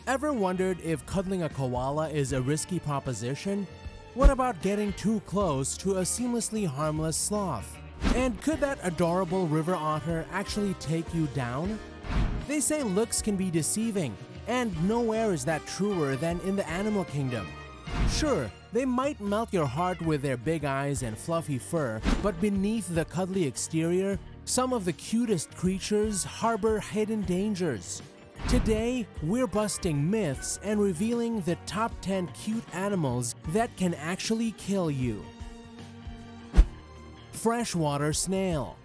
Ever wondered if cuddling a koala is a risky proposition? What about getting too close to a seamlessly harmless sloth? And could that adorable river otter actually take you down? They say looks can be deceiving, and nowhere is that truer than in the animal kingdom. Sure, they might melt your heart with their big eyes and fluffy fur, but beneath the cuddly exterior, some of the cutest creatures harbor hidden dangers. Today, we're busting myths and revealing the top 10 cute animals that can actually kill you. Freshwater Snail.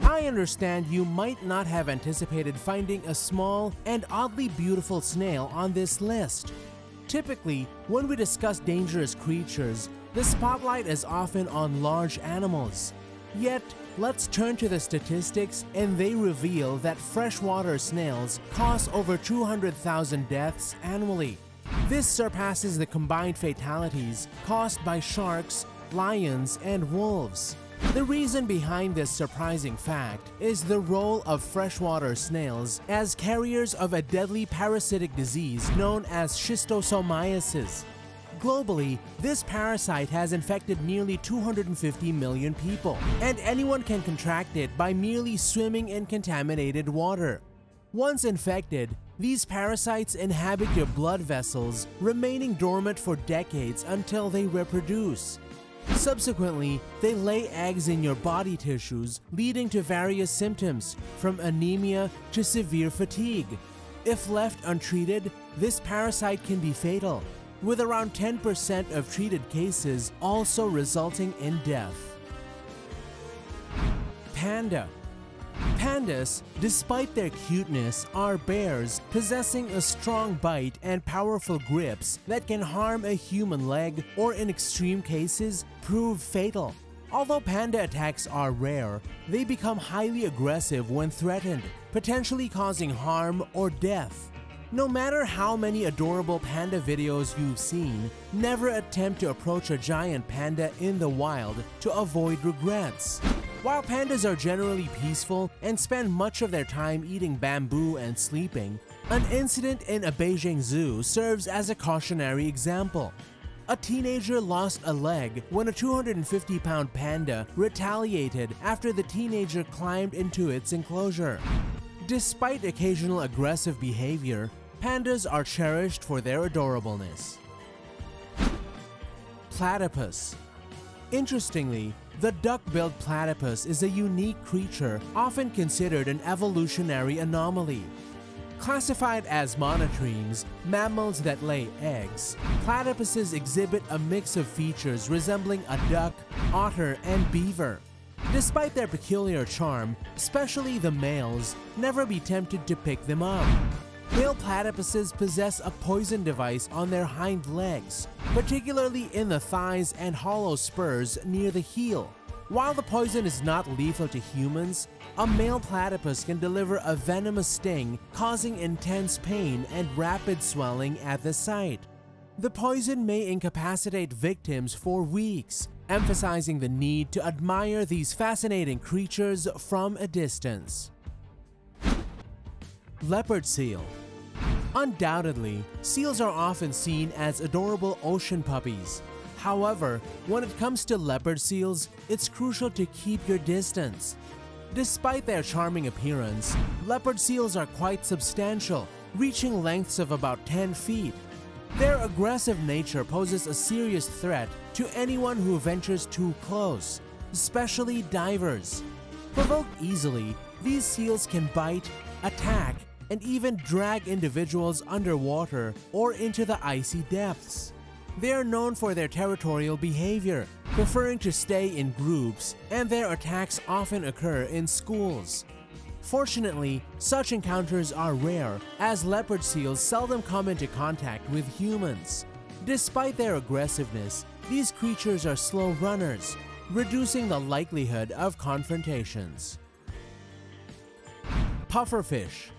I understand you might not have anticipated finding a small and oddly beautiful snail on this list. Typically, when we discuss dangerous creatures, the spotlight is often on large animals. Yet, let's turn to the statistics, and they reveal that freshwater snails cause over 200,000 deaths annually. This surpasses the combined fatalities caused by sharks, lions, and wolves. The reason behind this surprising fact is the role of freshwater snails as carriers of a deadly parasitic disease known as schistosomiasis. Globally, this parasite has infected nearly 250 million people, and anyone can contract it by merely swimming in contaminated water. Once infected, these parasites inhabit your blood vessels, remaining dormant for decades until they reproduce. Subsequently, they lay eggs in your body tissues, leading to various symptoms, from anemia to severe fatigue. If left untreated, this parasite can be fatal, with around 10% of treated cases also resulting in death. Panda. Pandas, despite their cuteness, are bears possessing a strong bite and powerful grips that can harm a human leg or, in extreme cases, prove fatal. Although panda attacks are rare, they become highly aggressive when threatened, potentially causing harm or death. No matter how many adorable panda videos you've seen, never attempt to approach a giant panda in the wild to avoid regrets. While pandas are generally peaceful and spend much of their time eating bamboo and sleeping, an incident in a Beijing zoo serves as a cautionary example. A teenager lost a leg when a 250-pound panda retaliated after the teenager climbed into its enclosure. Despite occasional aggressive behavior, pandas are cherished for their adorableness. Platypus. Interestingly, the duck-billed platypus is a unique creature often considered an evolutionary anomaly. Classified as monotremes, mammals that lay eggs, platypuses exhibit a mix of features resembling a duck, otter, and beaver. Despite their peculiar charm, especially the males, never be tempted to pick them up. Male platypuses possess a poison device on their hind legs, particularly in the thighs and hollow spurs near the heel. While the poison is not lethal to humans, a male platypus can deliver a venomous sting, causing intense pain and rapid swelling at the site. The poison may incapacitate victims for weeks, emphasizing the need to admire these fascinating creatures from a distance. Leopard Seal. Undoubtedly, seals are often seen as adorable ocean puppies. However, when it comes to leopard seals, it's crucial to keep your distance. Despite their charming appearance, leopard seals are quite substantial, reaching lengths of about 10 feet. Their aggressive nature poses a serious threat to anyone who ventures too close, especially divers. Provoked easily, these seals can bite, attack, and even drag individuals underwater or into the icy depths. They are known for their territorial behavior, preferring to stay in groups, and their attacks often occur in schools. Fortunately, such encounters are rare, as leopard seals seldom come into contact with humans. Despite their aggressiveness, these creatures are slow runners, reducing the likelihood of confrontations. Pufferfish.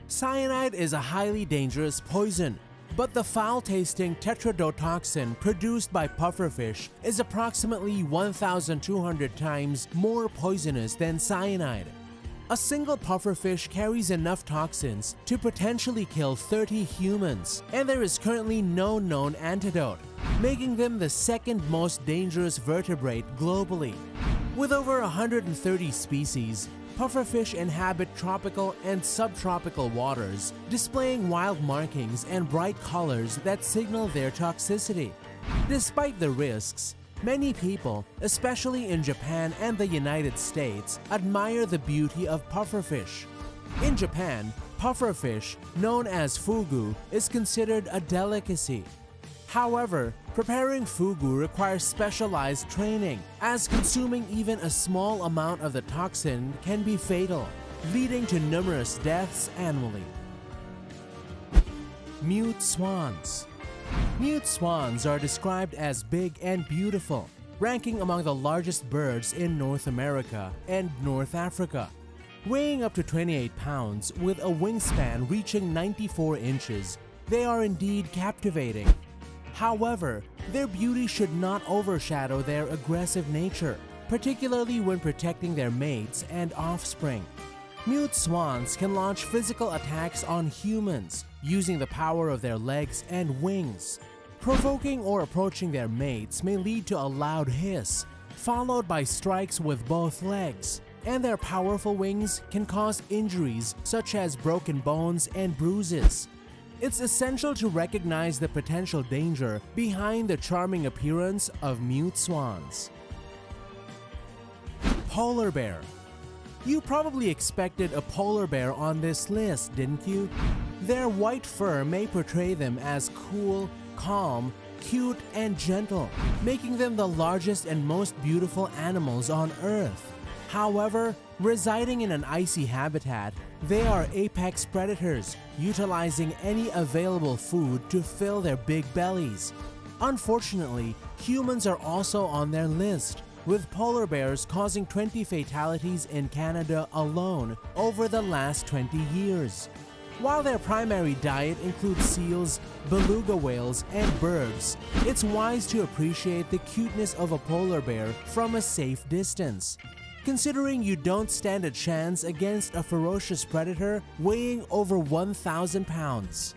Cyanide is a highly dangerous poison, but the foul-tasting tetrodotoxin produced by pufferfish is approximately 1,200 times more poisonous than cyanide. A single pufferfish carries enough toxins to potentially kill 30 humans, and there is currently no known antidote, making them the second most dangerous vertebrate globally. With over 130 species, pufferfish inhabit tropical and subtropical waters, displaying wild markings and bright colors that signal their toxicity. Despite the risks, many people, especially in Japan and the United States, admire the beauty of pufferfish. In Japan, pufferfish, known as fugu, is considered a delicacy. However, preparing fugu requires specialized training, as consuming even a small amount of the toxin can be fatal, leading to numerous deaths annually. Mute swans. Mute swans are described as big and beautiful, ranking among the largest birds in North America and North Africa. Weighing up to 28 pounds with a wingspan reaching 94 inches, they are indeed captivating. However, their beauty should not overshadow their aggressive nature, particularly when protecting their mates and offspring. Mute swans can launch physical attacks on humans using the power of their legs and wings. Provoking or approaching their mates may lead to a loud hiss, followed by strikes with both legs, and their powerful wings can cause injuries such as broken bones and bruises. It's essential to recognize the potential danger behind the charming appearance of mute swans. Polar bear. You probably expected a polar bear on this list, didn't you? Their white fur may portray them as cool, calm, cute, and gentle, making them the largest and most beautiful animals on Earth. However, residing in an icy habitat, they are apex predators, utilizing any available food to fill their big bellies. Unfortunately, humans are also on their list, with polar bears causing 20 fatalities in Canada alone over the last 20 years. While their primary diet includes seals, beluga whales, and birds, it's wise to appreciate the cuteness of a polar bear from a safe distance, considering you don't stand a chance against a ferocious predator weighing over 1,000 pounds.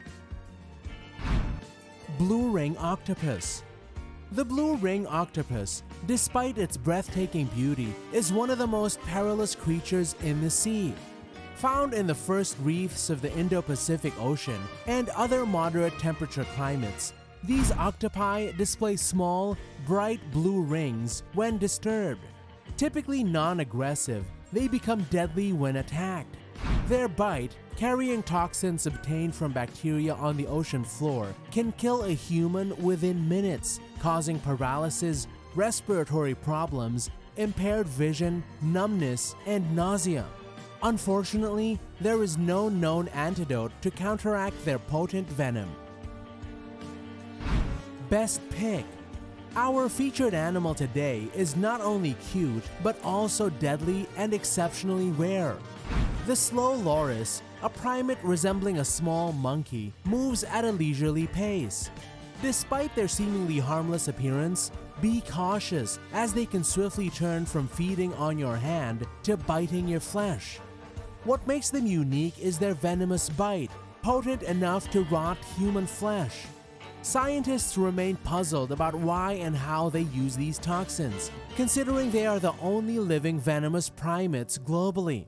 Blue ring octopus. The blue ring octopus, despite its breathtaking beauty, is one of the most perilous creatures in the sea. Found in the first reefs of the Indo-Pacific Ocean and other moderate temperature climates, these octopi display small, bright blue rings when disturbed. Typically non-aggressive, they become deadly when attacked. Their bite, carrying toxins obtained from bacteria on the ocean floor, can kill a human within minutes, causing paralysis, respiratory problems, impaired vision, numbness, and nausea. Unfortunately, there is no known antidote to counteract their potent venom. Best pick. Our featured animal today is not only cute, but also deadly and exceptionally rare. The slow loris, a primate resembling a small monkey, moves at a leisurely pace. Despite their seemingly harmless appearance, be cautious as they can swiftly turn from feeding on your hand to biting your flesh. What makes them unique is their venomous bite, potent enough to rot human flesh. Scientists remain puzzled about why and how they use these toxins, considering they are the only living venomous primates globally.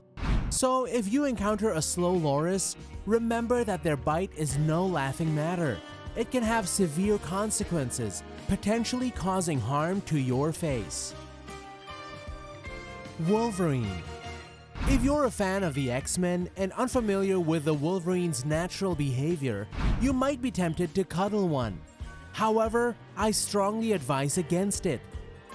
So if you encounter a slow loris, remember that their bite is no laughing matter. It can have severe consequences, potentially causing harm to your face. Wolverine. If you're a fan of the X-Men and unfamiliar with the Wolverine's natural behavior, you might be tempted to cuddle one. However, I strongly advise against it.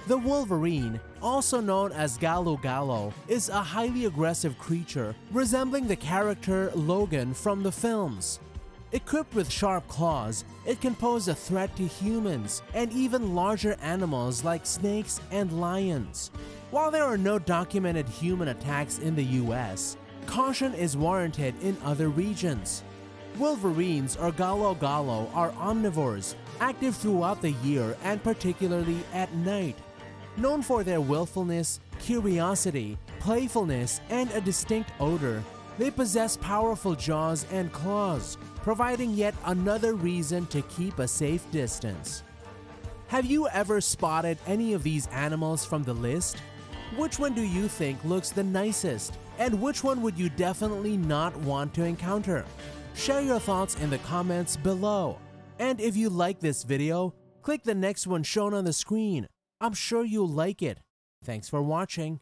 The Wolverine, also known as Gallo Gallo, is a highly aggressive creature resembling the character Logan from the films. Equipped with sharp claws, it can pose a threat to humans and even larger animals like snakes and lions. While there are no documented human attacks in the US, caution is warranted in other regions. Wolverines or Gallo Gallo are omnivores, active throughout the year and particularly at night. Known for their willfulness, curiosity, playfulness, and a distinct odor, they possess powerful jaws and claws, providing yet another reason to keep a safe distance. Have you ever spotted any of these animals from the list? Which one do you think looks the nicest? And which one would you definitely not want to encounter? Share your thoughts in the comments below. And if you like this video, click the next one shown on the screen. I'm sure you'll like it. Thanks for watching.